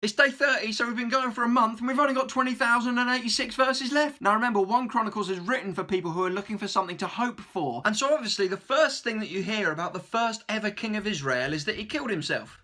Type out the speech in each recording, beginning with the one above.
It's day 30, so we've been going for a month and we've only got 20,086 verses left. Now remember, 1 Chronicles is written for people who are looking for something to hope for. And so obviously the first thing that you hear about the first ever king of Israel is that he killed himself.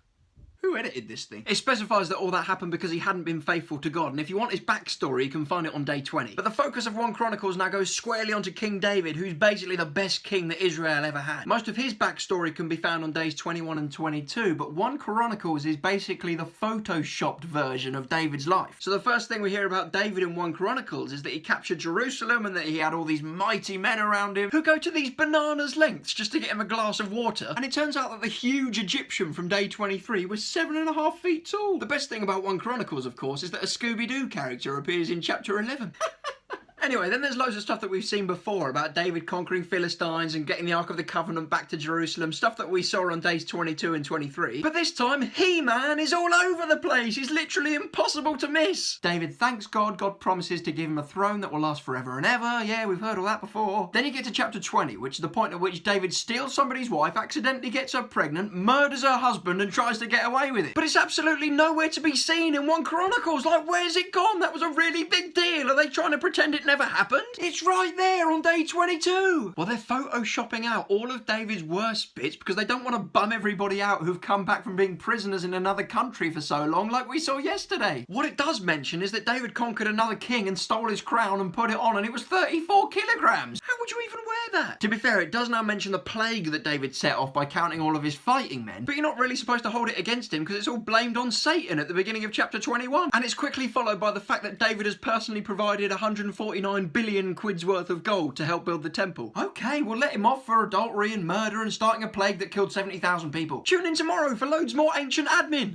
Who edited this thing? It specifies that all that happened because he hadn't been faithful to God, and if you want his backstory, you can find it on day 20. But the focus of 1 Chronicles now goes squarely onto King David, who's basically the best king that Israel ever had. Most of his backstory can be found on days 21 and 22, but 1 Chronicles is basically the photoshopped version of David's life. So the first thing we hear about David in 1 Chronicles is that he captured Jerusalem and that he had all these mighty men around him who go to these bananas lengths just to get him a glass of water. And it turns out that the huge Egyptian from day 23 was 7.5 feet tall. The best thing about 1 Chronicles, of course, is that a Scooby-Doo character appears in chapter 11. Anyway, then there's loads of stuff that we've seen before about David conquering Philistines and getting the Ark of the Covenant back to Jerusalem, stuff that we saw on days 22 and 23. But this time, He-Man is all over the place. He's literally impossible to miss. David thanks God. God promises to give him a throne that will last forever and ever. Yeah, we've heard all that before. Then you get to chapter 20, which is the point at which David steals somebody's wife, accidentally gets her pregnant, murders her husband and tries to get away with it. But it's absolutely nowhere to be seen in 1 Chronicles. Like, where's it gone? That was a really big deal. Are they trying to pretend it never happened? It's right there on day 22. Well, they're photoshopping out all of David's worst bits because they don't want to bum everybody out who've come back from being prisoners in another country for so long, like we saw yesterday. What it does mention is that David conquered another king and stole his crown and put it on, and it was 34 kilograms. How would you even wear that? To be fair, it does now mention the plague that David set off by counting all of his fighting men, but you're not really supposed to hold it against him because it's all blamed on Satan at the beginning of chapter 21. And it's quickly followed by the fact that David has personally provided 149 billion quid's worth of gold to help build the temple. Okay, we'll let him off for adultery and murder and starting a plague that killed 70,000 people. Tune in tomorrow for loads more ancient admin.